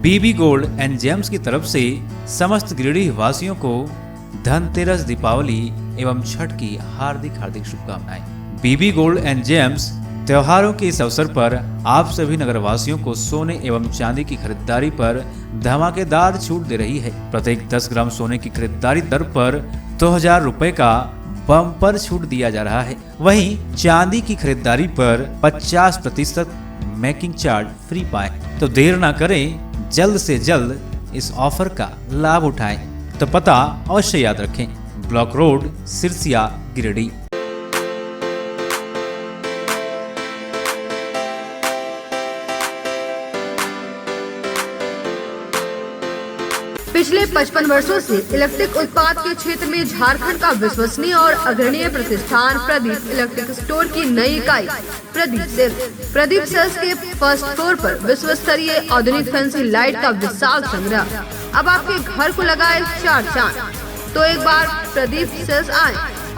Bibi gold and James की तरफ से समस्त गिरिडीह वासियों को धनतेरस, दीपावली एवं छठ की हार्दिक शुभकामनाएं। बीबी गोल्ड एंड जेम्स त्योहारों के इस अवसर पर आप सभी नगरवासियों को सोने एवं चांदी की खरीदारी पर धमाकेदार छूट दे रही है। प्रत्येक 10 ग्राम सोने की खरीदारी दर पर 2000 रुपए का बम्पर छूट दिया जा रहा है। वहीं चांदी की खरीदारी पर 50% मेकिंग चार्ज फ्री पाएं। तो देर ना करें, जल्द से जल्द इस ऑफर का लाभ उठाएं। तो पता अवश्य याद रखें, ब्लॉक रोड, सिरसिया, गिरिडीह। पिछले 55 वर्षों से इलेक्ट्रिक उत्पाद के क्षेत्र में झारखंड का विश्वसनीय और अग्रणीय प्रतिष्ठान प्रदीप इलेक्ट्रिक स्टोर की नई इकाई प्रदीप सेल्स के फर्स्ट फ्लोर पर विश्व स्तरीय आधुनिक फैंसी लाइट का विशाल संग्रह अब आपके घर को लगाए 4 चांद। तो एक बार प्रदीप सेल्स आए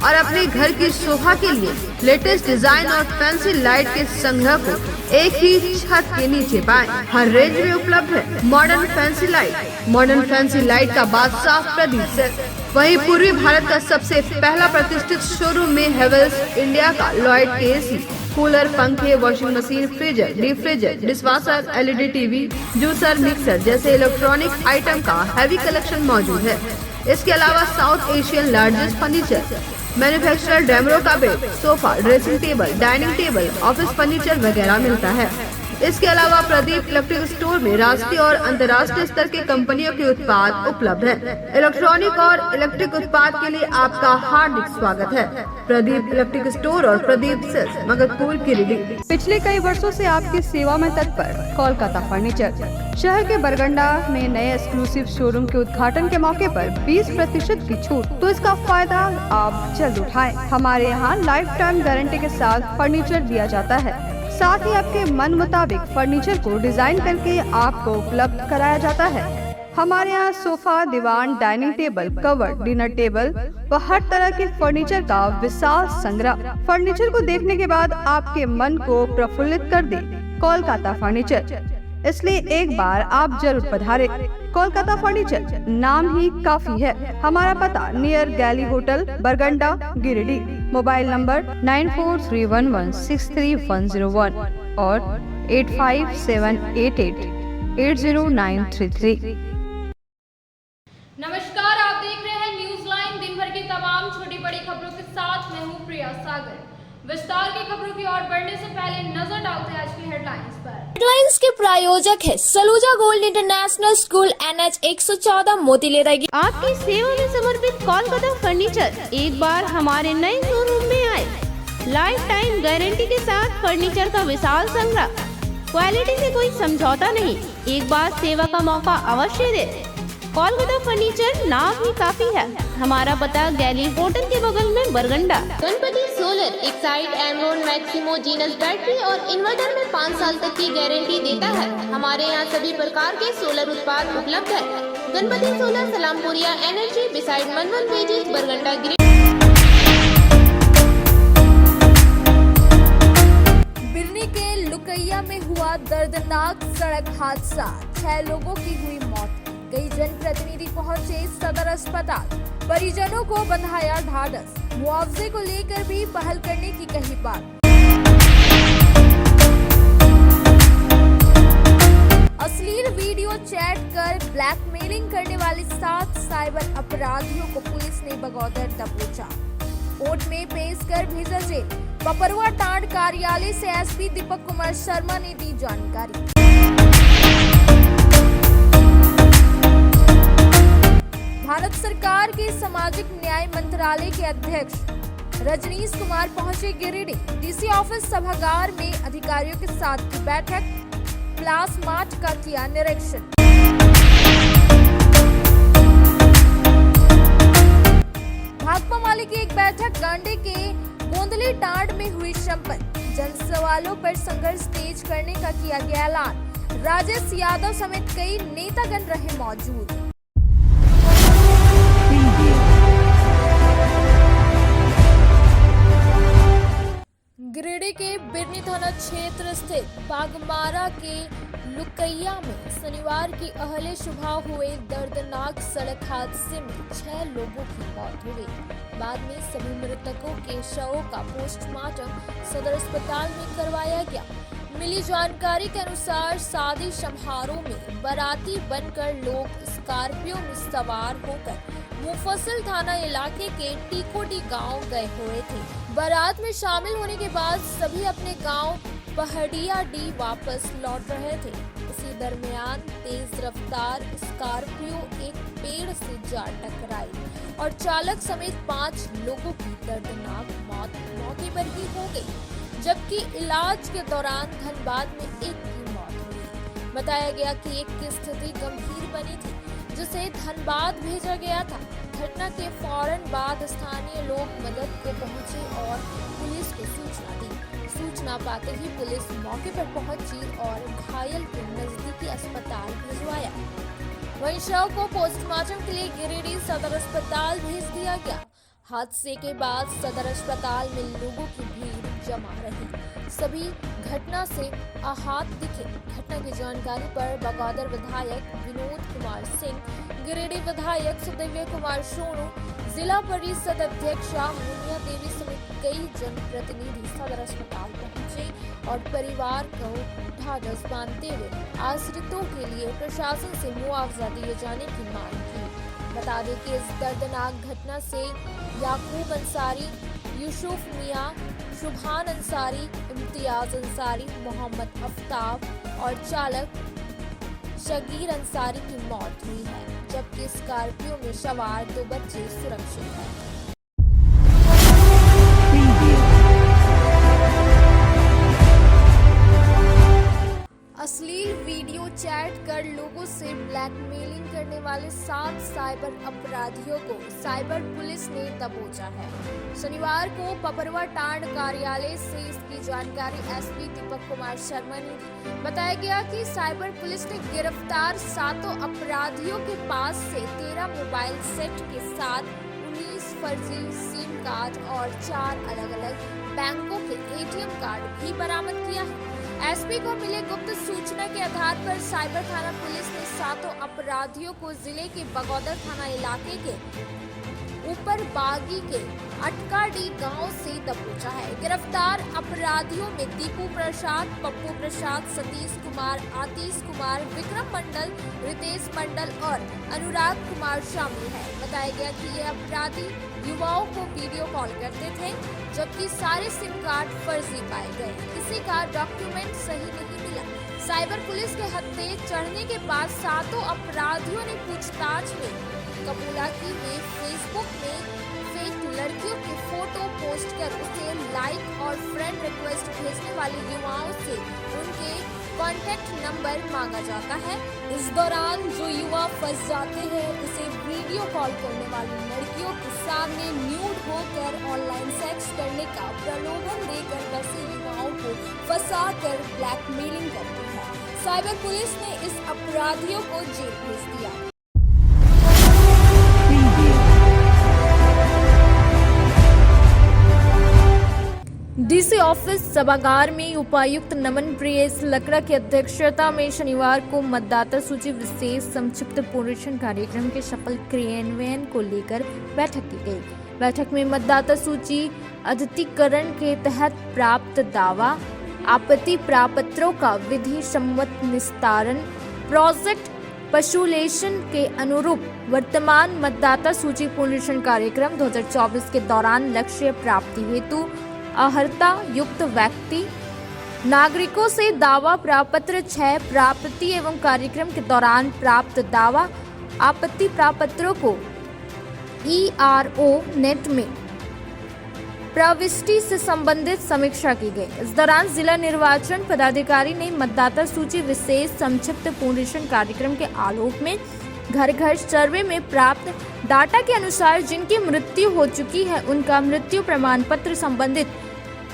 और अपने घर की शोभा के लिए लेटेस्ट डिजाइन और फैंसी लाइट के संग्रह को एक ही छत के नीचे पाएं। हर रेंज में उपलब्ध है मॉडर्न फैंसी लाइट का बादशाह प्रदीप सेल्स। वहीं पूर्वी भारत का सबसे पहला प्रतिष्ठित शोरूम में हेवेल्स इंडिया का लॉयड के एसी, कूलर, पंखे, washing machine, freezer, deep freezer, dishwasher, LED TV, juicer, mixer जैसे इलेक्ट्रॉनिक आइटम का हैवी कलेक्शन मौजूद है। इसके अलावा South Asian largest furniture manufacturer Damro का bed, sofa, dressing table, dining table, office furniture वगैरह मिलता है। इसके अलावा प्रदीप इलेक्ट्रिक स्टोर में राष्ट्रीय और अंतर्राष्ट्रीय स्तर के कंपनियों के उत्पाद उपलब्ध हैं। इलेक्ट्रॉनिक और इलेक्ट्रिक उत्पाद के लिए आपका हार्दिक स्वागत है। प्रदीप इलेक्ट्रिक स्टोर और प्रदीप सेल्स, मगधपुर, गिरिडीह। पिछले कई वर्षों से आपकी सेवा में तत्पर कोलकाता फर्नीचर शहर के बरगंडा में नए एक्सक्लूसिव शोरूम के उद्घाटन के मौके पर 20% की छूट, तो इसका फायदा आप जल्द उठाएं। हमारे यहाँ लाइफ टाइम गारंटी के साथ फर्नीचर दिया जाता है। साथ ही आपके मन मुताबिक फर्नीचर को डिजाइन करके आपको उपलब्ध कराया जाता है। हमारे यहाँ सोफा, दीवान, dining table, cover, dinner table व हर तरह के फर्नीचर का विशाल संग्रह। फर्नीचर को देखने के बाद आपके मन को प्रफुल्लित कर दे कोलकाता फर्नीचर, इसलिए एक बार आप जरूर पधारें। कोलकाता फर्नीचर नाम ही काफी है। हमारा पता नियर गैली होटल, बरगंडा, गिरिडीह। मोबाइल नंबर 9431163101 और 8578880933। नमस्कार, आप देख रहे हैं न्यूज लाइन। दिन भर की तमाम छोटी बड़ी खबरों के साथ मैं हूं प्रिया सागर। विस्तार की खबरों की ओर बढ़ने से पहले नजर डालते हैं आज की हेडलाइंस पर। हेडलाइंस के प्रायोजक है Saluja gold international school, NH 114, मोतीलेरा। आपकी सेवा में समर्पित कोलकाता फर्नीचर एक बार हमारे नए शोरूम में आए। लाइफ टाइम गारंटी के साथ फर्नीचर का विशाल संग्रह, क्वालिटी से कोई समझौता नहीं। एक बार सेवा का मौका अवश्य दे। कोलकाता फर्नीचर नाम ही काफी है। हमारा पता गैली होटल के बगल में, बरगंडा। गणपति सोलर एक side Amaron Maximo genus battery और इन्वर्टर में 5 साल तक की गारंटी देता है। हमारे यहाँ सभी प्रकार के सोलर उत्पाद उपलब्ध है। Ganpati solar, Salampuria energy, beside मनवन वेजिस, बरगंडा, गिरिडीह। बिरनी के लुकैया में हुआ दर्दनाक सड़क हादसा, 6 लोगों की हुई मौत। कई जनप्रतिनिधि पहुंचे सदर अस्पताल, परिजनों को बंधाया ढाढ़स। मुआवजे को लेकर भी पहल करने की कही बात। अश्लील वीडियो चैट कर ब्लैकमेलिंग करने वाले 7 साइबर अपराधियों को पुलिस ने बगौदर दबोचा। कोर्ट में पेश कर भेजा जेल। पपरुआ टांड कार्यालय से एसपी दीपक कुमार शर्मा ने दी जानकारी। भारत सरकार के सामाजिक न्याय मंत्रालय के अध्यक्ष रजनीश कुमार पहुंचे गिरिडीह। डीसी ऑफिस सभागार में अधिकारियों के साथ की बैठक, प्लास मार्ट का किया निरीक्षण। भाकपा माले की एक बैठक, गांडे के गोंदली टांड में हुई संपन्न। जन सवालों पर संघर्ष तेज करने का किया गया ऐलान। राजेश यादव समेत कई नेतागण रहे मौजूद। गिरिडीह के बिरनी थाना क्षेत्र स्थित बागमारा के लुकैया में शनिवार की अहले सुबह हुए दर्दनाक सड़क हादसे में 6 लोगों की मौत हो गई। बाद में सभी मृतकों के शवों का पोस्टमार्टम सदर अस्पताल में करवाया गया। मिली जानकारी के अनुसार शादी समारोह में बाराती बनकर लोग स्कॉर्पियो में सवार होकर मुफस्सिल थाना इलाके के टीकोटी गांव गए हुए थे। बारात में शामिल होने के बाद सभी अपने गांव पहाड़िया डी वापस लौट रहे थे। इसी दरमियान तेज रफ्तार स्कॉर्पियो एक पेड़ से जा टकराई और चालक समेत 5 लोगों की दर्दनाक मौत मौके पर ही हो गई, जबकि इलाज के दौरान धनबाद में एक की मौत हुई। बताया गया कि एक की स्थिति गंभीर बनी थी, जिसे धनबाद भेजा गया था। घटना के फौरन बाद स्थानीय लोग मदद को पहुंचे और पुलिस को सूचना दी। सूचना पाते ही पुलिस मौके पर पहुंची और घायल को नजदीकी अस्पताल भिजवाया। वहीं शव को पोस्टमार्टम के लिए गिरिडीह सदर अस्पताल भेज दिया गया। हादसे के बाद सदर अस्पताल में लोगों की भीड़ जमा रही। सभी घटना से आहत दिखे। घटना की जानकारी पर बगौदर विधायक विनोद कुमार सिंह, गिरिडीह विधायक सुदिव्य कुमार सोनू, जिला परिषद अध्यक्षा मुनिया देवी समेत कई जनप्रतिनिधि सदर अस्पताल पहुंचे और परिवार को ढाढ़स बांधते हुए आश्रितों के लिए प्रशासन से मुआवजा दिए जाने की मांग की। बता दें कि इस दर्दनाक घटना से याकूब अंसारी, यूसुफ मियां, शुभान अंसारी, इम्तियाज अंसारी, मोहम्मद अफ्ताब और चालक शगीर अंसारी की मौत हुई है, जबकि स्कॉर्पियो में सवार 2 बच्चे सुरक्षित हैं। अश्लील वीडियो चैट कर लोगों से ब्लैकमेलिंग करने वाले 7 साइबर अपराधियों को साइबर पुलिस ने दबोचा है। शनिवार को पपरवा टांड कार्यालय से इसकी जानकारी एसपी दीपक कुमार शर्मा ने दी। बताया गया कि साइबर पुलिस ने गिरफ्तार 7 अपराधियों के पास से 13 मोबाइल सेट के साथ 19 फर्जी सिम कार्ड और 4 अलग-अलग बैंकों के एटीएम कार्ड भी बरामद किया है। एसपी को मिले गुप्त सूचना के आधार पर साइबर थाना पुलिस ने 7 अपराधियों को जिले के बगौदर थाना इलाके के ऊपर बागी के अटकाडी गांव से दबोचा है। गिरफ्तार अपराधियों में दीपू प्रसाद, पप्पू प्रसाद, सतीश कुमार, आतिश कुमार, विक्रम मंडल, रितेश मंडल और अनुराग कुमार शामिल है। बताया गया कि ये अपराधी युवाओं को वीडियो कॉल करते थे, जबकि सारे सिम कार्ड फर्जी पाए गए। किसी का डॉक्यूमेंट सही नहीं मिला। साइबर पुलिस के हत्थे चढ़ने के बाद 7 अपराधियों ने पूछताछ में कबूला कि वे फेसबुक में फेक लड़कियों की फोटो पोस्ट कर उसे लाइक और फ्रेंड रिक्वेस्ट भेजने वाले युवाओं से उनके कॉन्टैक्ट नंबर मांगा जाता है। इस दौरान जो युवा फंस जाते हैं, उसे वीडियो कॉल करने वाली लड़कियों के सामने न्यूड होकर ऑनलाइन सेक्स करने का प्रलोभन देकर वैसे युवाओं को फंसाकर ब्लैकमेलिंग करती है। साइबर पुलिस ने इस अपराधियों को जेल भेज दिया। डीसी ऑफिस सभागार में उपायुक्त नमन प्रियेश लकड़ा की अध्यक्षता में शनिवार को मतदाता सूची विशेष संक्षिप्त पुनरीक्षण कार्यक्रम के सफल क्रियान्वयन को लेकर बैठक की गई। बैठक में मतदाता सूची अद्यतीकरण के तहत प्राप्त दावा, आपत्ति प्रापत्रों का विधि सम्मत निस्तारण, प्रोजेक्ट पशुलेशन के अनुरूप वर्तमान मतदाता सूची पुनरीक्षण कार्यक्रम 2024 के दौरान लक्ष्य प्राप्ति हेतु अर्हता युक्त व्यक्ति नागरिकों से दावा प्रापत्र 6 प्राप्ति एवं कार्यक्रम के दौरान प्राप्त दावा आपत्ति प्रापत्रों को ERO नेट में प्रविष्टि से संबंधित समीक्षा की गई। इस दौरान जिला निर्वाचन पदाधिकारी ने मतदाता सूची विशेष संक्षिप्त पुनरीक्षण कार्यक्रम के आलोक में घर घर सर्वे में प्राप्त डाटा के अनुसार जिनकी मृत्यु हो चुकी है उनका मृत्यु प्रमाण पत्र संबंधित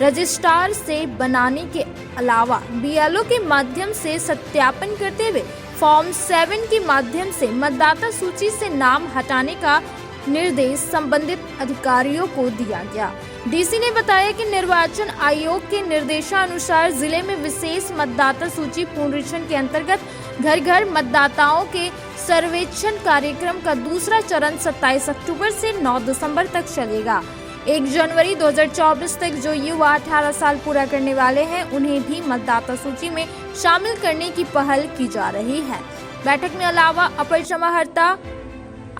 रजिस्ट्रार से बनाने के अलावा BLO के माध्यम से सत्यापन करते हुए फॉर्म 7 के माध्यम से मतदाता सूची से नाम हटाने का निर्देश संबंधित अधिकारियों को दिया गया। डीसी ने बताया कि निर्वाचन आयोग के निर्देशानुसार जिले में विशेष मतदाता सूची पुनरीक्षण के अंतर्गत घर घर मतदाताओं के सर्वेक्षण कार्यक्रम का दूसरा चरण 27 अक्टूबर से 9 दिसंबर तक चलेगा। 1 जनवरी 2024 तक जो युवा 18 साल पूरा करने वाले हैं उन्हें भी मतदाता सूची में शामिल करने की पहल की जा रही है। बैठक में अलावा अपर समाहर्ता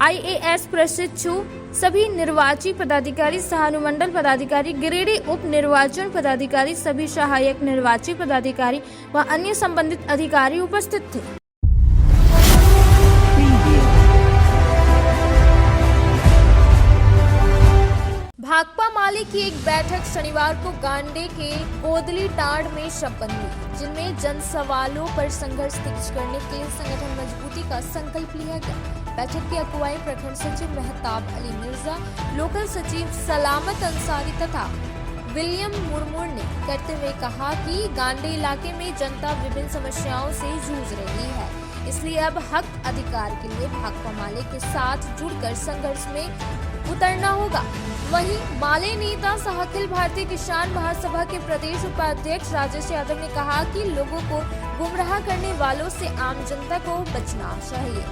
IAS प्रशिक्षु सभी निर्वाची पदाधिकारी, सहानुमंडल पदाधिकारी, गिरिडीह उप निर्वाचन पदाधिकारी, सभी सहायक निर्वाची पदाधिकारी व अन्य संबंधित अधिकारी उपस्थित थे। भाकपा माले की एक बैठक शनिवार को गांडे के कोदली टांड में शपथ ली, जिनमें जन सवालों पर संघर्ष तेज करने के लिए संगठन मजबूती का संकल्प लिया गया। बैठक की अगुवाई प्रखंड सचिव मेहताब अली मिर्जा, लोकल सचिव सलामत अंसारी तथा विलियम मुर्मू ने करते हुए कहा कि गांडे इलाके में जनता विभिन्न समस्याओं से जूझ रही है, इसलिए अब हक अधिकार के लिए भाकपा माले के साथ जुड़कर संघर्ष में उतरना होगा। वहीं माले नेता सह अखिल भारतीय किसान महासभा के प्रदेश उपाध्यक्ष राजेश यादव ने कहा कि लोगों को गुमराह करने वालों से आम जनता को बचना चाहिए।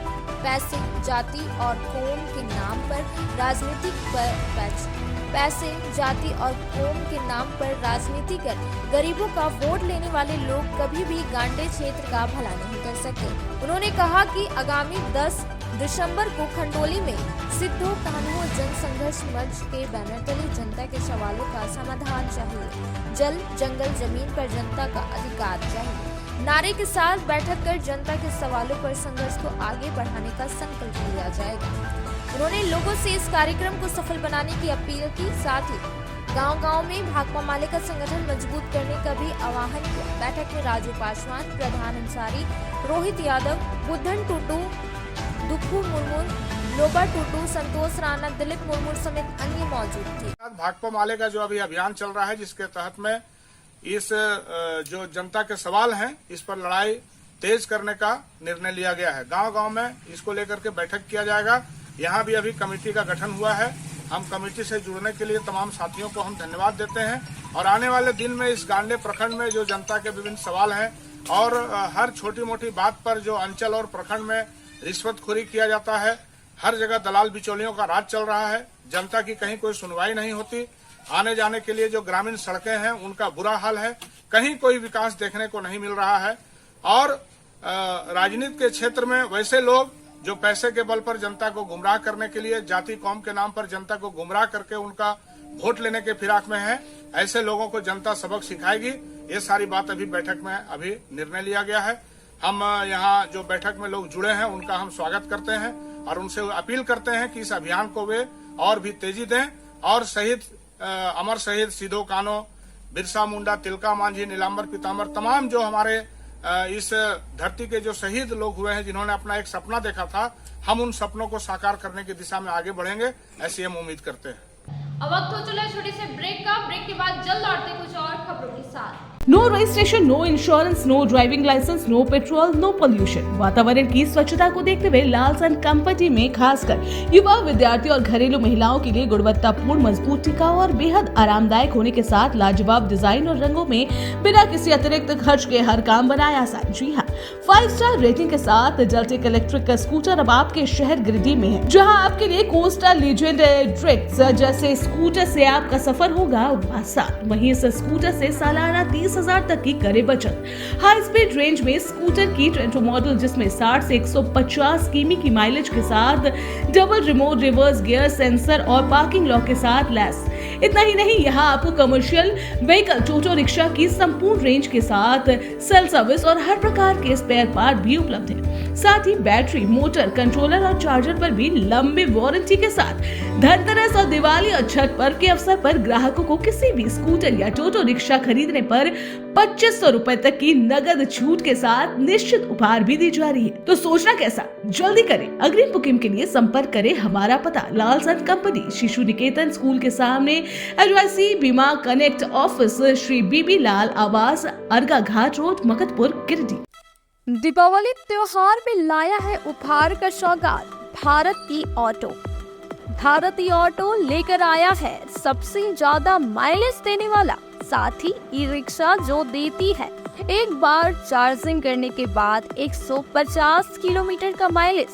पैसे, जाति और कौम के नाम पर राजनीति कर गरीबों का वोट लेने वाले लोग कभी भी गांडे क्षेत्र का भला नहीं कर सकते। उन्होंने कहा कि आगामी 10 दिसंबर को खंडोली में सिद्धो कान्हो जन संघर्ष मंच के बैनर तले जनता के सवालों का समाधान चाहिए। जल, जंगल, जमीन पर जनता का अधिकार चाहिए नारे के साथ बैठक कर जनता के सवालों पर संघर्ष को आगे बढ़ाने का संकल्प लिया जाएगा। उन्होंने लोगों से इस कार्यक्रम को सफल बनाने की अपील की, साथ ही गांव-गांव में भाकपा माले का संगठन मजबूत करने का भी आह्वान किया। बैठक में राजू पासवान, प्रधान अंसारी, रोहित यादव, बुद्धन टुटू, दुखू मुर्मू, लोबा टुटू, संतोष राणा, दिलीप मुर्मू समेत अन्य मौजूद थे। भाकपा माले का जो अभी अभियान चल रहा है, जिसके तहत में इस जो जनता के सवाल हैं इस पर लड़ाई तेज करने का निर्णय लिया गया है। गांव-गांव में इसको लेकर के बैठक किया जाएगा। यहाँ भी अभी कमेटी का गठन हुआ है। हम कमेटी से जुड़ने के लिए तमाम साथियों को हम धन्यवाद देते हैं और आने वाले दिन में इस गांडे प्रखंड में जो जनता के विभिन्न सवाल हैं और हर छोटी मोटी बात पर जो अंचल और प्रखंड में रिश्वतखोरी किया जाता है, हर जगह दलाल बिचौलियों का राज चल रहा है, जनता की कहीं कोई सुनवाई नहीं होती, आने जाने के लिए जो ग्रामीण सड़कें हैं उनका बुरा हाल है, कहीं कोई विकास देखने को नहीं मिल रहा है और राजनीति के क्षेत्र में वैसे लोग जो पैसे के बल पर जनता को गुमराह करने के लिए जाति कौम के नाम पर जनता को गुमराह करके उनका वोट लेने के फिराक में है, ऐसे लोगों को जनता सबक सिखाएगी। ये सारी बात अभी बैठक में अभी निर्णय लिया गया है। हम यहाँ जो बैठक में लोग जुड़े हैं उनका हम स्वागत करते हैं और उनसे अपील करते हैं कि इस अभियान को वे और भी तेजी दें और अमर शहीद सिद्धो कान्हो, बिरसा मुंडा, तिलका मांझी, नीलांबर पीताम्बर, तमाम जो हमारे इस धरती के जो शहीद लोग हुए हैं जिन्होंने अपना एक सपना देखा था, हम उन सपनों को साकार करने की दिशा में आगे बढ़ेंगे, ऐसी हम उम्मीद करते हैं। अब वक्त हो चला है छोटे से ब्रेक का। ब्रेक के बाद जल्द लौटते कुछ और खबरों के साथ। No registration, no insurance, no driving licence, no petrol, no pollution. वातावरण की स्वच्छता को देखते हुए लालसन कंपनी में खासकर युवा, विद्यार्थी और घरेलू महिलाओं के लिए गुणवत्तापूर्ण, मजबूत, टिकाऊ और बेहद आरामदायक होने के साथ लाजवाब डिजाइन और रंगों में बिना किसी अतिरिक्त खर्च के हर काम बनाया आसान। जी हाँ, 5 स्टार रेटिंग के साथ जलटेक इलेक्ट्रिक का स्कूटर अब आपके शहर गिरिडीह में है, जहाँ आपके लिए कोस्टा लीजेंड ट्रिक्स जैसे स्कूटर से आपका सफर होगा आसान। वहीं इस स्कूटर से सालाना 30,000 तक की करे बचत। हाई स्पीड रेंज में स्कूटर की ट्रेंटो मॉडल जिसमें 60 से 150 किमी की माइलेज के साथ double remote reverse gear sensor और पार्किंग लॉक के साथ लैस। इतना ही नहीं, यहाँ आपको कमर्शियल व्हीकल, टोटो रिक्शा की संपूर्ण रेंज के साथ सेल सर्विस और हर प्रकार के स्पेयर पार्ट भी उपलब्ध है। साथ ही बैटरी, मोटर, कंट्रोलर और चार्जर पर भी लंबी वारंटी के साथ। धनतेरस और दिवाली और छठ पर्व के अवसर पर ग्राहकों को किसी भी स्कूटर या टोटो रिक्शा खरीदने पर 2500 रुपए तक की नगद छूट के साथ निश्चित उपहार भी दी जा रही है। तो सोचना कैसा, जल्दी करें। अग्रिम बुकिंग के लिए संपर्क करें। हमारा पता लालसन कंपनी, शिशु निकेतन स्कूल के सामने, एडवाइसी बीमा कनेक्ट ऑफिस, श्री बीबी लाल आवास, अर्गा घाट रोड, मकतपुर, गिरिडीह। दीपावली त्योहार में लाया है उपहार का सौगात भारत की ऑटो। भारत ई ऑटो लेकर आया है सबसे ज्यादा माइलेज देने वाला, साथ ही ई रिक्शा जो देती है एक बार चार्जिंग करने के बाद 150 किलोमीटर का माइलेज।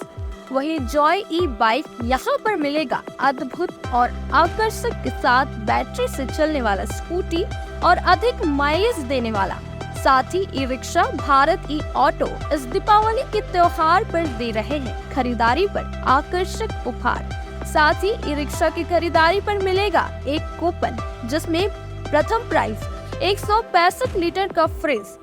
वहीं जॉय ई बाइक यहाँ पर मिलेगा अद्भुत और आकर्षक के साथ बैटरी से चलने वाला स्कूटी और अधिक माइलेज देने वाला। साथ ही ई रिक्शा भारत ई ऑटो इस दीपावली के त्योहार पर दे रहे हैं खरीदारी पर आकर्षक उपहार। साथ ही ई रिक्शा की खरीदारी पर मिलेगा एक कूपन जिसमें प्रथम प्राइज 165 लीटर का फ्रिज,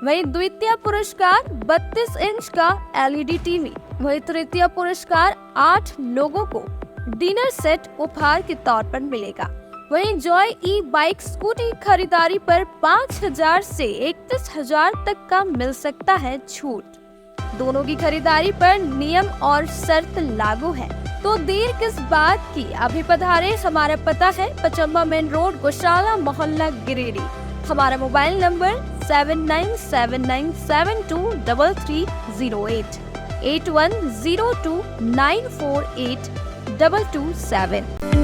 वहीं द्वितीय पुरस्कार 32 इंच का LED टीवी, वहीं तृतीय पुरस्कार 8 लोगों को डिनर सेट उपहार के तौर पर मिलेगा। वहीं जॉय ई बाइक स्कूटी खरीदारी पर 5,000 से 31,000 तक का मिल सकता है छूट। दोनों की खरीदारी पर नियम और शर्त लागू है, तो देर किस बात की, अभी पधारे। हमारा पता है पचम्बा मेन रोड, गौशाला मोहल्ला, गिरिडीह। हमारा मोबाइल नंबर 7979723308 8102948227।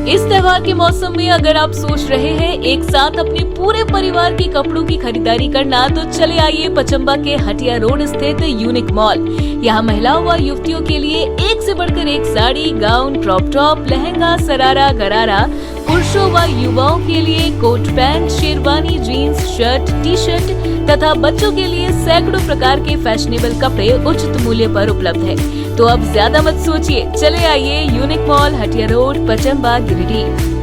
इस त्योहार के मौसम में अगर आप सोच रहे हैं एक साथ अपने पूरे परिवार के कपड़ों की खरीदारी करना, तो चले आइए पचम्बा के हटिया रोड स्थित यूनिक मॉल। यहाँ महिलाओं व युवतियों के लिए एक से बढ़कर एक sari, gown, crop top, lehenga, sharara, gharara, पुरुषों व युवाओं के लिए coat pant, sherwani, jeans, shirt, T shirt तथा बच्चों के लिए सैकड़ों प्रकार के फैशनेबल कपड़े उचित मूल्य पर उपलब्ध है। तो अब ज्यादा मत सोचिए, चले आइए unique mall, Hatia road, Pachamba, Giridih.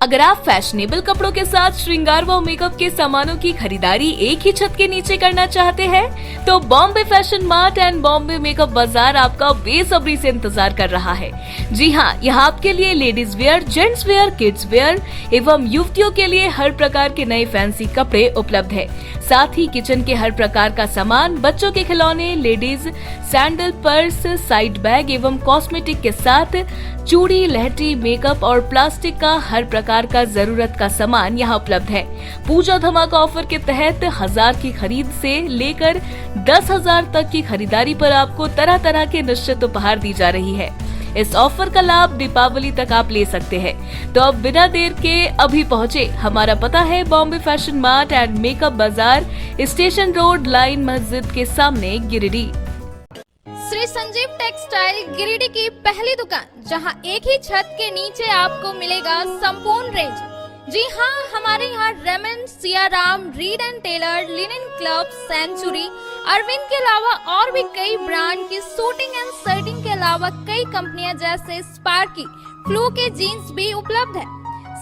अगर आप फैशनेबल कपड़ों के साथ श्रृंगार व मेकअप के सामानों की खरीदारी एक ही छत के नीचे करना चाहते हैं, तो Bombay fashion mart and Bombay makeup बाजार आपका बेसब्री से इंतजार कर रहा है। जी हाँ, यहाँ आपके लिए ladies wear, gents wear, kids where एवं युवतियों के लिए हर प्रकार के नए फैंसी कपड़े उपलब्ध है। साथ ही किचन के हर प्रकार का सामान, बच्चों के खिलौने, ladies sandal, purse, side bag एवं कॉस्मेटिक के साथ चूड़ी, लहठी, मेकअप और प्लास्टिक का हर प्रकार का जरूरत का सामान यहाँ उपलब्ध है। पूजा धमाका ऑफर के तहत 1000 की खरीद से लेकर 10,000 तक की खरीदारी पर आपको तरह तरह के निश्चित उपहार दी जा रही है। इस ऑफर का लाभ दीपावली तक आप ले सकते हैं। तो अब बिना देर के अभी पहुँचे। हमारा पता है Bombay fashion mart and makeup बाजार, स्टेशन रोड, लाइन मस्जिद के सामने, गिरिडीह। श्री संजीव टेक्सटाइल गिरिडीह की पहली दुकान, जहां एक ही छत के नीचे आपको मिलेगा संपूर्ण रेंज। जी हाँ, हमारे यहाँ Raymond, Siyaram, Reid and Taylor, Linen Club, Century, Arvind के अलावा और भी कई ब्रांड की सूटिंग एंड शर्टिंग के अलावा कई कंपनियां जैसे स्पार्की, फ्लू के जीन्स भी उपलब्ध है।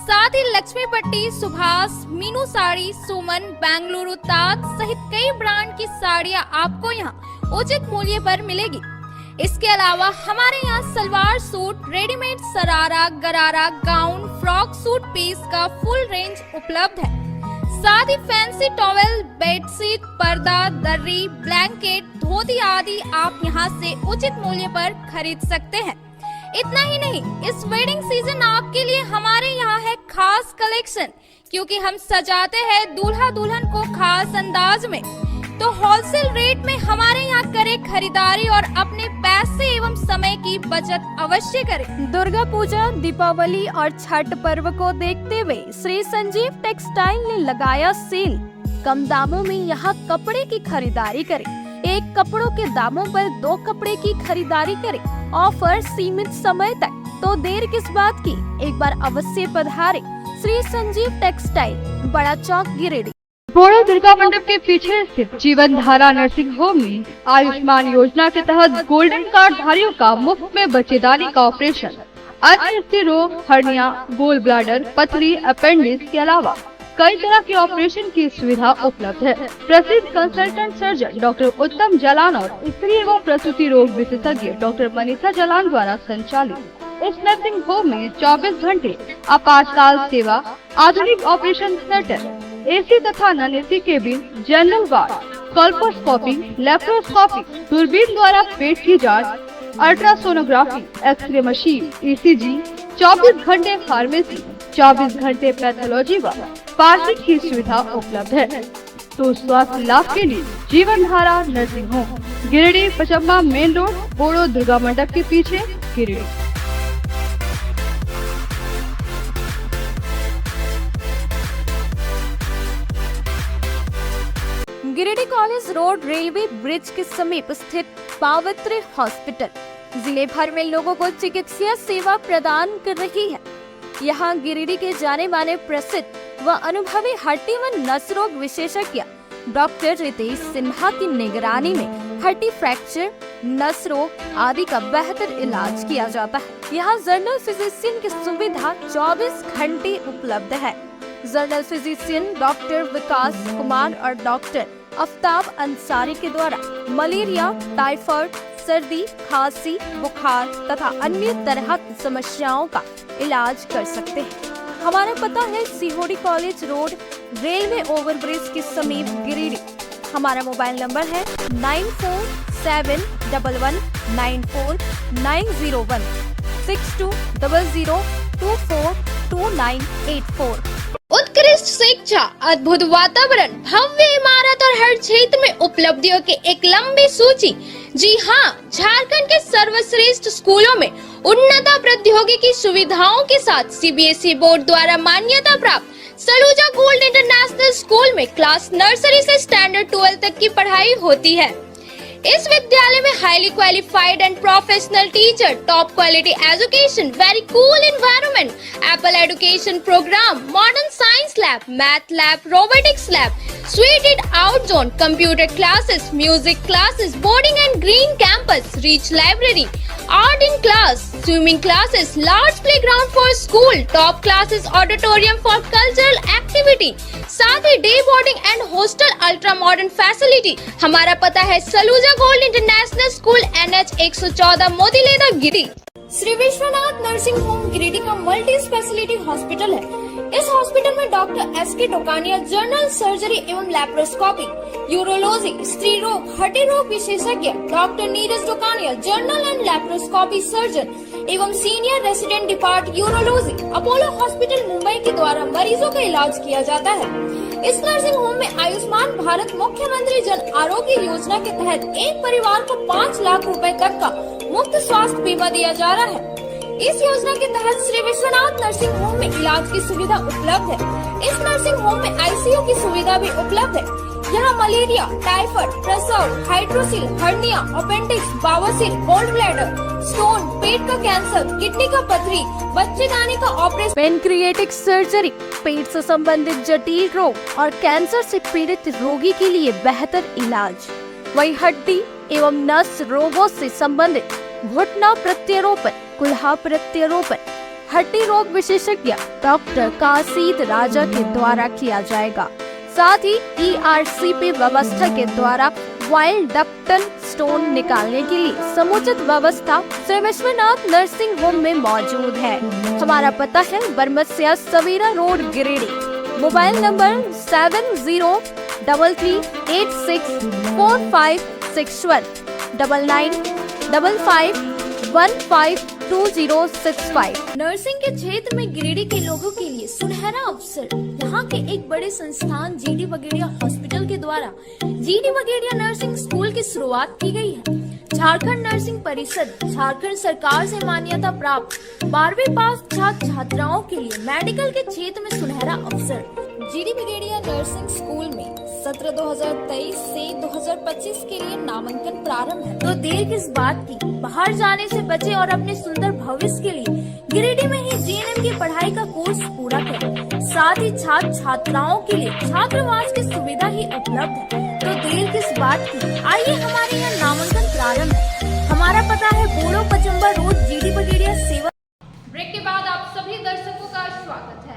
साथ ही लक्ष्मी पट्टी, सुभाष, मीनू साड़ी, सुमन, बेंगलुरु ताज सहित कई ब्रांड की साड़ियां आपको यहाँ उचित मूल्य पर मिलेगी। इसके अलावा हमारे यहाँ सलवार सूट, रेडीमेड सरारा, गरारा, गाउन, फ्रॉक सूट पीस का फुल रेंज उपलब्ध है। साथ ही फैंसी टॉवेल, बेडशीट, पर्दा, दर्री, ब्लैंकेट, धोती आदि आप यहाँ से उचित मूल्य पर खरीद सकते हैं। इतना ही नहीं, इस वेडिंग सीजन आपके लिए हमारे यहाँ है खास कलेक्शन, क्योंकि हम सजाते हैं दूल्हा दुल्हन को खास अंदाज में। तो होलसेल रेट में हमारे यहाँ करें खरीदारी और अपने पैसे एवं समय की बचत अवश्य करें। दुर्गा पूजा, दीपावली और छठ पर्व को देखते हुए श्री संजीव टेक्सटाइल ने लगाया सेल। कम दामों में यहाँ कपड़े की खरीदारी करें। एक कपड़ों के दामों पर 2 कपड़े की खरीदारी करें। ऑफर सीमित समय तक, तो देर किस बात की, एक बार अवश्य पधारें। श्री संजीव टेक्सटाइल, बड़ा चौक, गिरिडीह। बोड़ो दुर्गा मंडप के पीछे स्थित जीवन धारा नर्सिंग होम में आयुष्मान योजना के तहत गोल्डन कार्ड धारियों का मुफ्त में बच्चेदानी का ऑपरेशन, अन्य स्त्री रोग, हर्निया, गोल ब्लाडर, पथरी, अपेंडिक्स के अलावा कई तरह के ऑपरेशन की सुविधा उपलब्ध है। प्रसिद्ध कंसल्टेंट सर्जन डॉक्टर उत्तम जालान और स्त्री एवं प्रसूति रोग विशेषज्ञ डॉक्टर मनीषा जालान द्वारा संचालित इस नर्सिंग होम में 24 घंटे आपातकाल सेवा, आधुनिक ऑपरेशन थिएटर, AC तथा non AC cabin, general ward, colposcopy, laparoscopy, दूरबीन द्वारा पेट की जांच, अल्ट्रासोनोग्राफी, एक्सरे मशीन, ECG, 24 घंटे फार्मेसी, 24 घंटे पैथोलॉजी व पार्किंग की सुविधा उपलब्ध है। तो स्वास्थ्य लाभ के लिए Jeevan Dhara nursing home, Giridih, Pachamba main road, Bodo Durga Mandap के पीछे, Giridih. Giridih college road railway bridge के समीप स्थित पावित्र हॉस्पिटल जिले भर में लोगों को चिकित्सीय सेवा प्रदान कर रही है। यहाँ गिरिडीह के जाने माने प्रसिद्ध व अनुभवी हड्डी व नस रोग विशेषज्ञ डॉक्टर रितेश सिन्हा की निगरानी में हड्डी फ्रैक्चर, नस रोग आदि का बेहतर इलाज किया जाता है। यहाँ जनरल फिजिशियन की सुविधा 24 घंटे उपलब्ध है। जनरल फिजिशियन डॉक्टर विकास कुमार और डॉक्टर आफ्ताब अंसारी के द्वारा मलेरिया, टाइफाइड, सर्दी, खांसी, बुखार तथा अन्य तरह की समस्याओं का इलाज कर सकते हैं। हमारा पता है सीहोडी कॉलेज रोड रेलवे ओवरब्रिज के समीप गिरिडीह। हमारा मोबाइल नंबर है 9471194901 6200242984। उत्कृष्ट शिक्षा, अद्भुत वातावरण, भव्य इमारत और हर क्षेत्र में उपलब्धियों की एक लंबी सूची। जी हाँ, झारखंड के सर्वश्रेष्ठ स्कूलों में उन्नत प्रौद्योगिकी सुविधाओं के साथ सीबीएसई बोर्ड द्वारा मान्यता प्राप्त सलूजा गोल्ड इंटरनेशनल स्कूल में क्लास नर्सरी से स्टैंडर्ड 12 तक की पढ़ाई होती है। इस विद्यालय में highly qualified and professional teacher, top quality education, very cool environment, Apple education programme, modern science lab, math lab, robotics lab, suited out zone, computer classes, music classes, boarding and green campus, rich library, art in class, swimming classes, large playground for school, top classes, auditorium for cultural activity, साथ ही day boarding and hostel ultra modern facility. हमारा पता है Saluja gold international school, NH 114, Motileda, Giridih. Shri Vishwanath nursing home Giridih का multi speciality hospital है। इस hospital में doctor SK Tokania general surgery एवं लैप्रोस्कोपी, यूरोलॉजी, स्त्री रोग, हड्डी रोग विशेषज्ञ, doctor Neeraj Tokania general and laparoscopy surgeon एवं senior resident depart urology, Apollo hospital Mumbai के द्वारा मरीजों का इलाज किया जाता है। इस नर्सिंग होम में आयुष्मान भारत मुख्यमंत्री जन आरोग्य योजना के तहत एक परिवार को 5 लाख रुपए तक का मुफ्त स्वास्थ्य बीमा दिया जा रहा है। इस योजना के तहत श्री विश्वनाथ नर्सिंग होम में इलाज की सुविधा उपलब्ध है। इस नर्सिंग होम में ICU की सुविधा भी उपलब्ध है। यहाँ मलेरिया, टाइफाइड, प्रसव, हाइड्रोसिल, हर्निया, अपेंडिक्स, बवासीर, गोल्ड ब्लैडर, स्टोन, पेट का कैंसर, किडनी का पथरी, बच्चेदानी का ऑपरेशन, पेनक्रिएटिक सर्जरी, पेट से संबंधित जटिल रोग और कैंसर से पीड़ित रोगी के लिए बेहतर इलाज। वही हड्डी एवं नस रोगों से संबंधित घुटना प्रत्यारोपण, कुल्हा प्रत्यारोपण, हड्डी रोग विशेषज्ञ डॉक्टर काशीद राजा के द्वारा किया जाएगा। साथ ही ERCP व्यवस्था के द्वारा वाइल्ड डक्टल स्टोन निकालने के लिए समुचित व्यवस्था श्री विश्वनाथ नर्सिंग होम में मौजूद है। हमारा पता है Baramasia Savera road Giridih. Mobile number 7000864561 9955152065। Nursing के क्षेत्र में गिरिडीह के लोगों के लिए सुनहरा अवसर। यहाँ के एक बड़े संस्थान GD बगेड़िया हॉस्पिटल के द्वारा GD बगेड़िया नर्सिंग स्कूल की शुरुआत की गई है। झारखंड नर्सिंग परिषद झारखंड सरकार से मान्यता प्राप्त 12वीं पास छात्र छात्राओं के लिए मेडिकल के क्षेत्र में सुनहरा अवसर। GD बगेड़िया नर्सिंग स्कूल में सत्र 2023 से 2025 के लिए नामांकन प्रारंभ है। तो देर किस बात की, बाहर जाने से बचे और अपने सुंदर भविष्य के लिए गिरिडीह में ही GNM की पढ़ाई का कोर्स पूरा करें। साथ ही छात्र छात्राओं के लिए छात्रावास की सुविधा ही उपलब्ध है। तो देर किस बात की, आइए हमारे यहाँ नामांकन प्रारंभ है। हमारा पता है बोड़ो पचम्बर रोड GD बगेड़िया सेवा। ब्रेक के बाद आप सभी दर्शकों का स्वागत है।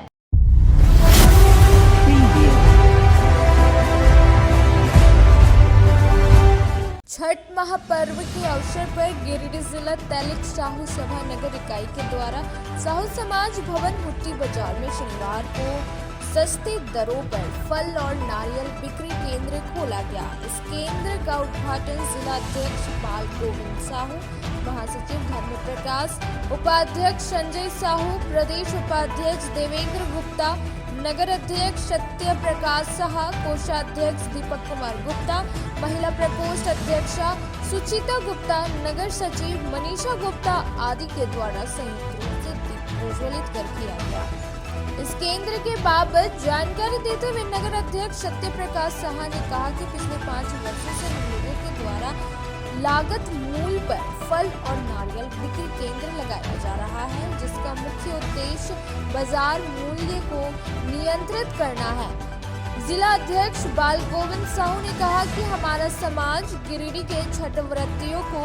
छठ महापर्व के अवसर पर गिरिडीह जिला तैलिक साहू सभा नगर इकाई के द्वारा साहू समाज भवन मुट्टी बाजार में शनिवार को सस्ती दरों पर फल और नारियल बिक्री केंद्र खोला गया। इस केंद्र का उद्घाटन जिला अध्यक्ष पाल गोविंद साहू, महासचिव धर्म प्रकाश, उपाध्यक्ष संजय साहू, प्रदेश उपाध्यक्ष देवेंद्र गुप्ता, नगर अध्यक्ष सत्य प्रकाश साहा, कोषाध्यक्ष दीपक कुमार गुप्ता, महिला प्रकोष्ठ अध्यक्षा सुचिता गुप्ता, नगर सचिव मनीषा गुप्ता आदि के द्वारा संयुक्त रूप से दीप प्रज्वलित कर किया गया। इस केंद्र के बाबत जानकारी देते हुए नगर अध्यक्ष सत्य प्रकाश साहा ने कहा कि पिछले 5 वर्षों से हम लोगों के द्वारा लागत मूल्य पर फल और नारियल बिक्री केंद्र लगाया जा रहा है, जिसका मुख्य उद्देश्य बाजार मूल्य को नियंत्रित करना है। जिला अध्यक्ष बाल गोविंद साहू ने कहा कि हमारा समाज गिरिडीह के छठ व्रतियों को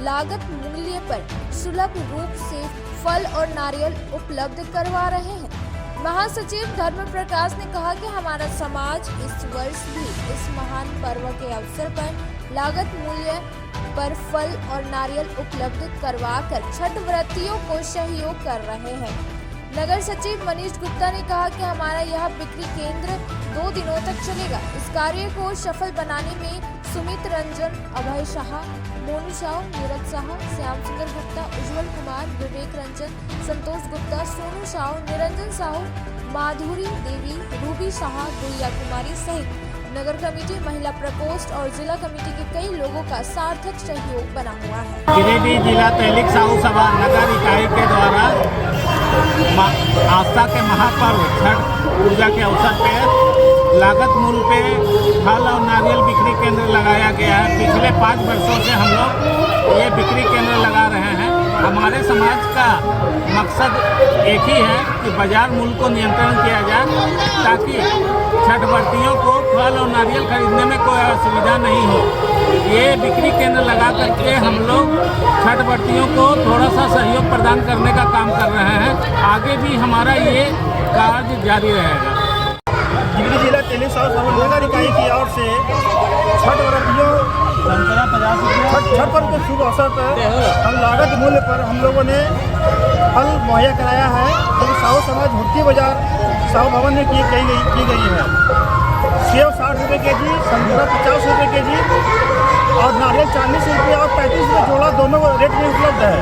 लागत मूल्य पर सुलभ रूप से फल और नारियल उपलब्ध करवा रहे हैं। महासचिव धर्म प्रकाश ने कहा कि हमारा समाज इस वर्ष भी इस महान पर्व के अवसर पर लागत मूल्य पर फल और नारियल उपलब्ध करवाकर छठ व्रतियों को सहयोग कर रहे हैं। नगर सचिव मनीष गुप्ता ने कहा कि हमारा यह बिक्री केंद्र 2 दिनों तक चलेगा। इस कार्य को सफल बनाने में सुमित रंजन, अभय शाह, मोनू साहू, नीरज शाह, श्याम सुंदर गुप्ता, उज्जवल कुमार, विवेक रंजन, संतोष गुप्ता, सोनू साहू, निरंजन साहू, माधुरी देवी, रूबी शाह, गुड़िया कुमारी सहित नगर कमेटी, महिला प्रकोष्ठ और जिला कमेटी के कई लोगों का सार्थक सहयोग बना हुआ है। गिरिडीह जिला तहलीक साहू सभा नगर इकाई के द्वारा आस्था के महापर्व छठ पूजा के अवसर पे लागत मूल्य पे फल और नारियल बिक्री केंद्र लगाया गया है। पिछले 5 वर्षों से हम लोग ये बिक्री केंद्र लगा रहे हैं। हमारे समाज का मकसद एक ही है कि बाजार मूल्य को नियंत्रण किया जाए, ताकि छठ व्रतियों को फल और नारियल खरीदने में कोई असुविधा नहीं हो। ये बिक्री केंद्र लगा करके हम लोग छठ व्रतियों को थोड़ा सा सहयोग प्रदान करने का काम कर रहे हैं। आगे भी हमारा ये कार्य जारी रहेगा। गिरिडीह जिला तहलीक साहू सभा नगर इकाई की ओर से छठ व्रतियों छठ पर्व के शुभ अवसर पर हम लागत मूल्य पर हम लोगों ने फल मुहैया कराया है, जो साहू समाज हुर्ती बाजार साहू भवन में की गई है। सेब 60 रुपये केजी, संतरा 50 रुपये केजी और नारियल 40 रुपये और 35 रुपये जोड़ा, दोनों रेट में उपलब्ध है।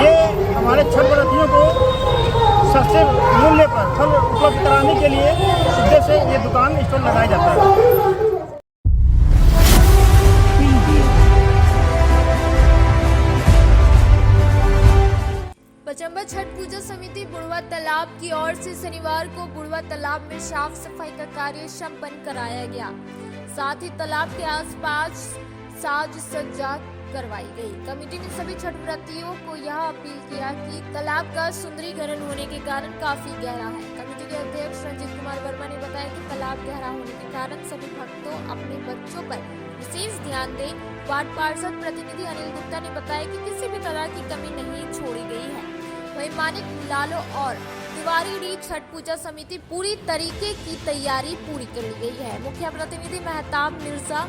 ये हमारे छठ व्रतियों को सस्ते मूल्य पर फल उपलब्ध कराने के लिए उद्देश्य से ये दुकान स्टॉल लगाया जाता है। पचम्बा छठ पूजा समिति बुढ़वा तालाब की ओर से शनिवार को बुढ़वा तालाब में साफ सफाई का कार्य संपन्न कराया गया। साथ ही तालाब के आसपास साज सज्जा करवाई गई। कमेटी ने सभी छठ व्रतियों को यह अपील किया कि तालाब का सुंदरीकरण होने के कारण काफी गहरा है। कमेटी के अध्यक्ष रंजीत कुमार वर्मा ने बताया कि तालाब गहरा होने के कारण सभी भक्तों अपने बच्चों पर विशेष ध्यान दें। वार्ड पार्षद प्रतिनिधि अनिल गुप्ता ने बताया कि किसी भी तरह की कमी नहीं छोड़ी गई है। वहीं मानिक लालो और तिवारी छठ पूजा समिति पूरी तरीके की तैयारी पूरी कर ली गई है। मुख्य प्रतिनिधि मेहताब मिर्जा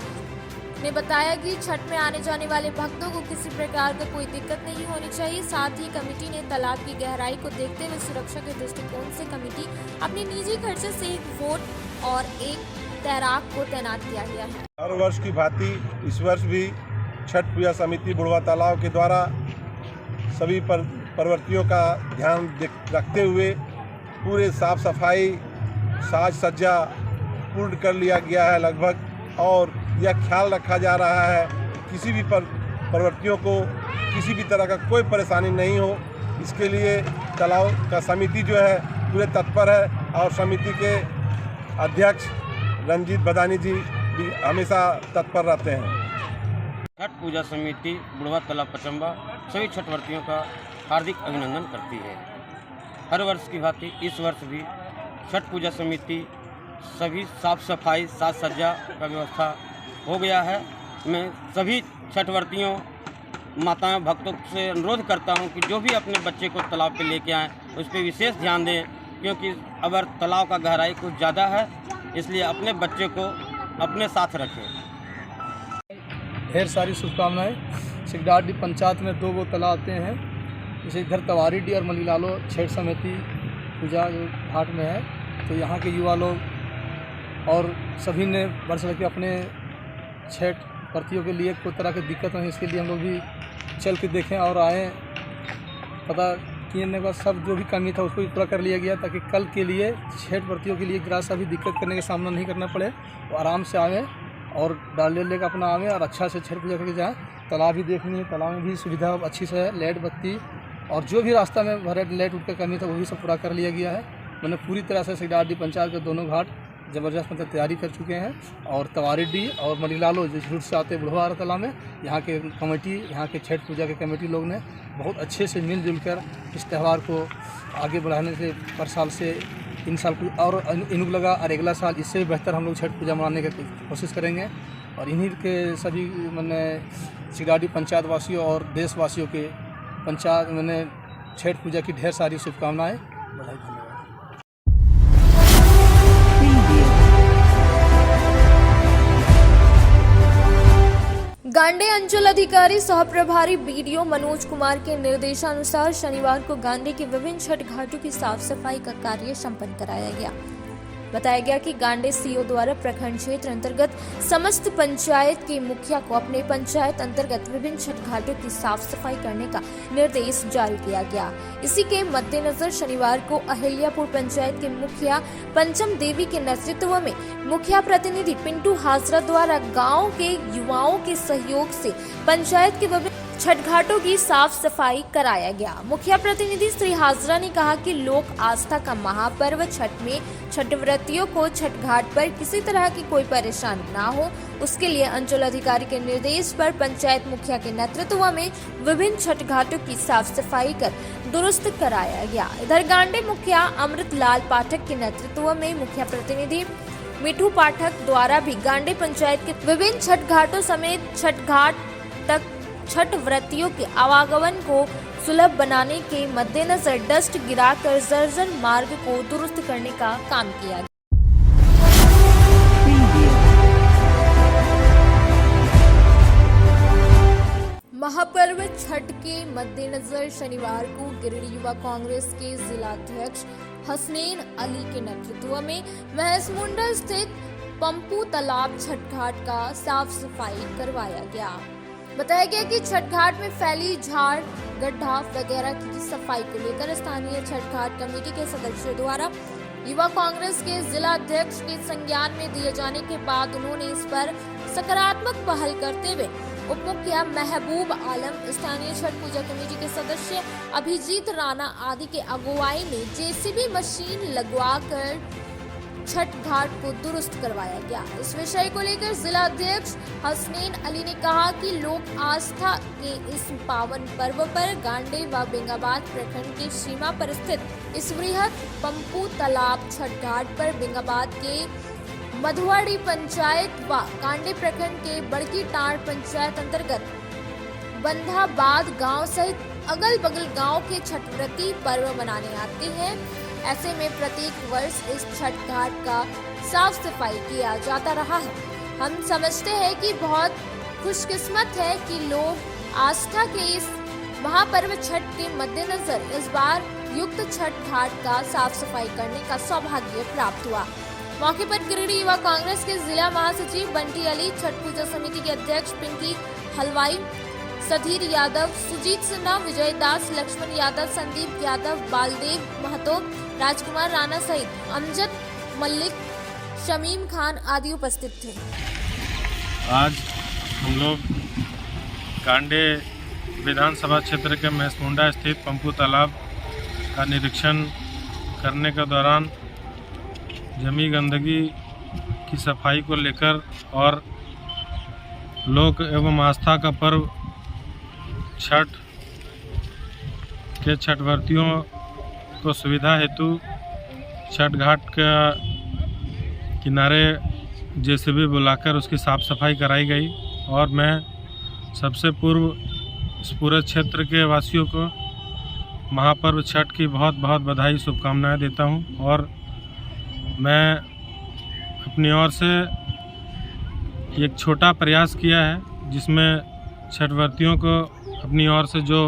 ने बताया कि छठ में आने जाने वाले भक्तों को किसी प्रकार का कोई दिक्कत नहीं होनी चाहिए। साथ ही कमेटी ने तालाब की गहराई को देखते हुए सुरक्षा के दृष्टिकोण से कमेटी अपने निजी खर्चे से एक बोट और एक तैराक को तैनात किया गया है। हर वर्ष की भांति इस वर्ष भी छठ पूजा समिति बुढ़वा तालाब के द्वारा सभी प्रवृत्तियों का ध्यान रखते हुए पूरे साफ सफाई साज सज्जा पूर्ण कर लिया गया है लगभग, और यह ख्याल रखा जा रहा है किसी भी प्रवृत्तियों को किसी भी तरह का कोई परेशानी नहीं हो। इसके लिए तालाब का समिति जो है पूरे तत्पर है और समिति के अध्यक्ष रंजीत बदानी जी भी हमेशा तत्पर रहते हैं। छठ पूजा समिति बुढ़वा तालाब पचम्बा सभी छठ व्रतियों का हार्दिक अभिनंदन करती है। हर वर्ष की भांति इस वर्ष भी छठ पूजा समिति सभी साफ सफाई साज सज्जा का व्यवस्था हो गया है। मैं सभी छठ व्रतियों माताएं भक्तों से अनुरोध करता हूं कि जो भी अपने बच्चे को तालाब पे लेके आएँ उस पर विशेष ध्यान दें, क्योंकि अगर तालाब का गहराई कुछ ज़्यादा है, इसलिए अपने बच्चे को अपने साथ रखें। ढेर सारी शुभकामनाएं। सिकडाडी पंचायत में 2 तालाब आते हैं, जैसे इधर तवारीडी और मनीलालो छठ समिति पूजा घाट में है, तो यहाँ के युवा लोग और सभी ने वर्ष के अपने छठ व्रतियों के लिए कोई तरह की दिक्कत नहीं, इसके लिए हम लोग भी चल के देखें और आए, पता किए के बाद सब जो भी कमी था उसको भी पूरा कर लिया गया, ताकि कल के लिए छठ व्रतियों के लिए जरा सा भी दिक्कत करने का सामना नहीं करना पड़े, वो आराम से आए और डाल लेकर अपना आवे और अच्छा से छठ पूजा करके जाएँ। तालाब भी देखनी है, तालाब में भी सुविधा अच्छी से है, लाइट बत्ती और जो भी रास्ता में भरे लाइट उठ का कमी था वो भी सब पूरा कर लिया गया है। मैंने पूरी तरह से सिगडाडी पंचायत के दोनों घाट ज़बरदस्त मतलब तैयारी कर चुके हैं और तवारीडी और मलिलालो जिस रूट से आते बुढ़वा तालाब में यहाँ के कमेटी, यहाँ के छठ पूजा के कमेटी लोग ने बहुत अच्छे से मिलजुल कर इस त्यौहार को आगे बढ़ाने से पर साल से 3 साल और इनुक लगा और अगला साल इससे भी बेहतर हम लोग छठ पूजा मनाने की कोशिश करेंगे। और इन्हीं के सभी मैंने सिगडाडी पंचायत वासियों और देशवासियों के पंचायत मैंने छठ पूजा की ढेर सारी शुभकामनाएँ, बधाई, धन्यवाद। गांडे अंचल अधिकारी सह प्रभारी बीडीओ मनोज कुमार के निर्देशानुसार शनिवार को गांडे के विभिन्न छठ घाटों की साफ सफाई का कार्य संपन्न कराया गया। बताया गया कि गांडे सीओ द्वारा प्रखंड क्षेत्र अंतर्गत समस्त पंचायत के मुखिया को अपने पंचायत अंतर्गत विभिन्न छठ घाटों की साफ सफाई करने का निर्देश जारी किया गया। इसी के मद्देनजर शनिवार को अहिल्यापुर पंचायत के मुखिया पंचम देवी के नेतृत्व में मुखिया प्रतिनिधि पिंटू हाजरा द्वारा गाँव के युवाओं के सहयोग से पंचायत के विभिन्न छठ घाटों की साफ सफाई कराया गया। मुखिया प्रतिनिधि श्री हाजरा ने कहा कि लोक आस्था का महापर्व छठ में छठ व्रतियों को छठ घाट पर किसी तरह की कोई परेशानी ना हो, उसके लिए अंचल अधिकारी के निर्देश पर पंचायत मुखिया के नेतृत्व में विभिन्न छठ घाटों की साफ सफाई कर दुरुस्त कराया गया। इधर गांडे मुखिया अमृत लाल पाठक के नेतृत्व में मुखिया प्रतिनिधि मिठू पाठक द्वारा भी गांडे पंचायत के विभिन्न छठ घाटों समेत छठ घाट तक छठ व्रतियों के आवागमन को सुलभ बनाने के मद्देनजर डस्ट गिराकर जर्जर मार्ग को दुरुस्त करने का काम किया गया। महापर्व छठ के मद्देनजर शनिवार को गिरिडीह युवा कांग्रेस के जिलाध्यक्ष हसनैन अली के नेतृत्व में महसमुंडा स्थित पंपू तालाब छठ घाट का साफ सफाई करवाया गया। बताया गया कि छठ घाट में फैली झाड़ गड्ढा वगैरह की सफाई को लेकर स्थानीय छठ घाट कमेटी के सदस्यों द्वारा युवा कांग्रेस के जिला अध्यक्ष के संज्ञान में दिए जाने के बाद उन्होंने इस पर सकारात्मक पहल करते हुए उप मुखिया महबूब आलम, स्थानीय छठ पूजा कमेटी के सदस्य अभिजीत राणा आदि के अगुवाई में जेसीबी मशीन लगवाकर छठ घाट को दुरुस्त करवाया गया। इस विषय को लेकर जिला अध्यक्ष हसनैन अली ने कहा कि लोक आस्था के इस पावन पर्व पर गांडे व बेंगाबाद प्रखंड की सीमा पर स्थित इस वृहद पंपू तालाब छठ घाट पर बेंगाबाद के मधुवाड़ी पंचायत व गांडे प्रखंड के बड़की टाड़ पंचायत अंतर्गत बंधाबाद गांव सहित अगल बगल गांव के छठ व्रती पर्व मनाने आते हैं। ऐसे में प्रत्येक वर्ष इस छठ घाट का साफ सफाई किया जाता रहा है। हम समझते हैं कि बहुत खुशकिस्मत है कि लोग आस्था के इस महापर्व छठ के मद्देनजर इस बार युक्त छठ घाट का साफ सफाई करने का सौभाग्य प्राप्त हुआ। मौके पर गिरिडीह युवा कांग्रेस के जिला महासचिव बंटी अली, छठ पूजा समिति के अध्यक्ष पिंकी हलवाई, सधीर यादव, सुजीत सिन्हा, विजय दास, लक्ष्मण यादव, संदीप यादव, बालदेव महतो, राजकुमार राणा सहित अमजद मल्लिक, शमीम खान आदि उपस्थित थे। आज हम लोग गांडे विधानसभा क्षेत्र के महसमुंडा स्थित पंपू तालाब का निरीक्षण करने के दौरान जमी गंदगी की सफाई को लेकर और लोक एवं आस्था का पर्व छठ के छठव्रतियों को सुविधा हेतु छठ घाट के किनारे जेसीबी बुलाकर उसकी साफ़ सफाई कराई गई और मैं सबसे पूर्व इस पूरे क्षेत्र के वासियों को महापर्व छठ की बहुत बहुत बधाई शुभकामनाएं देता हूं और मैं अपनी ओर से एक छोटा प्रयास किया है जिसमें छठव्रतियों को अपनी ओर से जो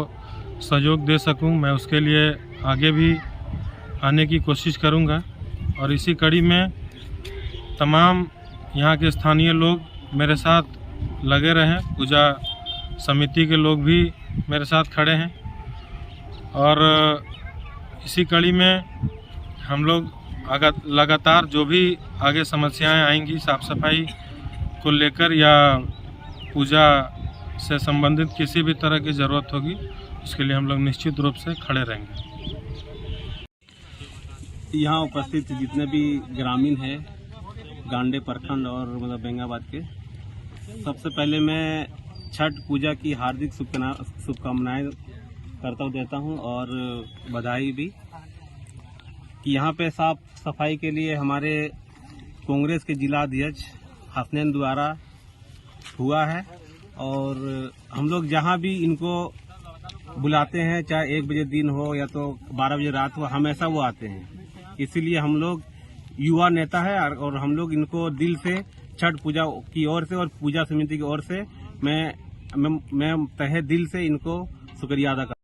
सहयोग दे सकूं मैं उसके लिए आगे भी आने की कोशिश करूंगा और इसी कड़ी में तमाम यहाँ के स्थानीय लोग मेरे साथ लगे रहें, पूजा समिति के लोग भी मेरे साथ खड़े हैं और इसी कड़ी में हम लोग लगातार जो भी आगे समस्याएं आएंगी साफ़ सफाई को लेकर या पूजा से संबंधित किसी भी तरह की ज़रूरत होगी उसके लिए हम लोग निश्चित रूप से खड़े रहेंगे। यहाँ उपस्थित जितने भी ग्रामीण हैं गांडे प्रखंड और मतलब बेंगाबाद के, सबसे पहले मैं छठ पूजा की हार्दिक शुभकामनाएं करता देता हूं और बधाई भी कि यहाँ पे साफ सफाई के लिए हमारे कांग्रेस के जिला अध्यक्ष हसनैन द्वारा हुआ है और हम लोग जहाँ भी इनको बुलाते हैं, चाहे 1 बजे दिन हो या तो 12 बजे रात हो, हमेशा वो आते हैं। इसीलिए हम लोग युवा नेता है और हम लोग इनको दिल से छठ पूजा की ओर से और पूजा समिति की ओर से मैं तहे दिल से इनको शुक्रिया अदा करता हूं।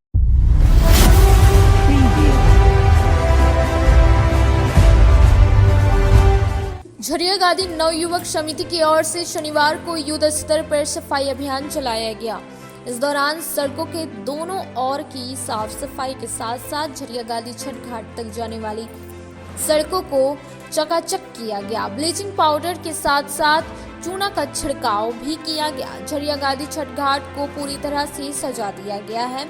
झरियागादी नवयुवक समिति की ओर से शनिवार को युद्ध स्तर पर सफाई अभियान चलाया गया। इस दौरान सड़कों के दोनों ओर की साफ सफाई के साथ साथ झरियागादी छठ घाट तक जाने वाली सड़कों को चकाचक किया गया। ब्लीचिंग पाउडर के साथ साथ चूना का छिड़काव भी किया गया। झरियागादी छठ घाट को पूरी तरह से सजा दिया गया है।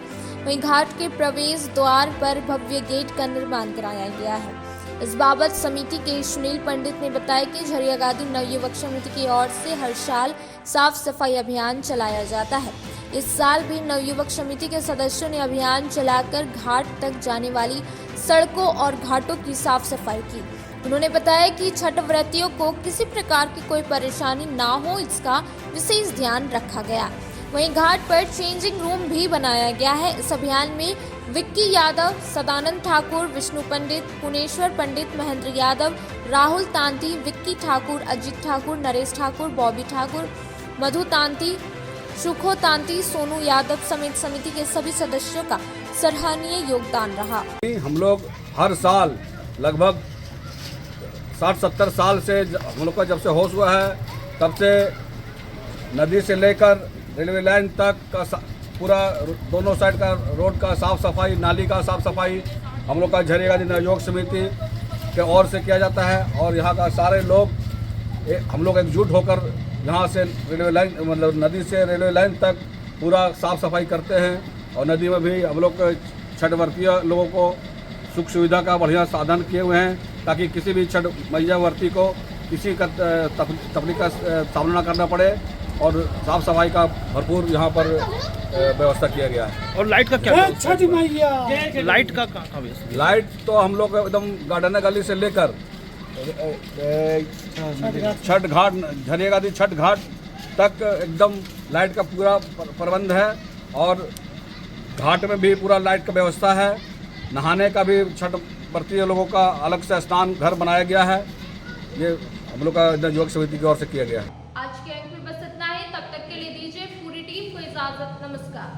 वहीं घाट के प्रवेश द्वार पर भव्य गेट का निर्माण कराया गया है। इस बाबत समिति के सुनील पंडित ने बताया कि झरियागादी नवयुवक समिति की ओर से हर साल साफ सफाई अभियान चलाया जाता है। इस साल भी नवयुवक समिति के सदस्यों ने अभियान चलाकर घाट तक जाने वाली सड़कों और घाटों की साफ सफाई की। उन्होंने बताया कि छठ व्रतियों को किसी प्रकार की कोई परेशानी ना हो, इसका विशेष ध्यान रखा गया। वहीं घाट पर चेंजिंग रूम भी बनाया गया है। इस अभियान में विक्की यादव, सदानंद ठाकुर, विष्णु पंडित, पुनेश्वर पंडित, महेंद्र यादव, राहुल तांती, विक्की ठाकुर, अजित ठाकुर, नरेश ठाकुर, बॉबी ठाकुर, मधु तांती, सुखो तांती, सोनू यादव समेत समिति के सभी सदस्यों का सराहनीय योगदान रहा। हम लोग हर साल लगभग 60-70 साल से हम लोग का जब से होश हुआ है तब से नदी से लेकर रेलवे लाइन तक का पूरा दोनों साइड का रोड का साफ सफाई, नाली का साफ सफाई हम लोग का झरियागादी नवयुवक समिति के ओर से किया जाता है। और यहाँ का सारे लोग हम लोग एकजुट होकर यहाँ से रेलवे लाइन मतलब नदी से रेलवे लाइन तक पूरा साफ सफाई करते हैं। और नदी में भी हम लोग छठ व्रतीय लोगों को सुख सुविधा का बढ़िया साधन किए हुए हैं ताकि किसी भी छठ मैया व्रती को किसी का तकलीफ का सामना ना करना पड़े और साफ सफाई का भरपूर यहाँ पर व्यवस्था किया गया है। और लाइट का क्या छठ मैया लाइट का लाइट तो हम लोग एकदम गार्डन गली से लेकर छठ घाट झरियागादी छठ घाट तक एकदम लाइट का पूरा प्रबंध है। और घाट में भी पूरा लाइट का व्यवस्था है। नहाने का भी छठ व्रती लोगों का अलग से स्नान घर बनाया गया है। ये हम लोग का नवयुवक समिति की ओर से किया गया है। आज के अंक में बस इतना ही। तब तक के लिए दीजिए पूरी टीम को इजाजत। नमस्कार।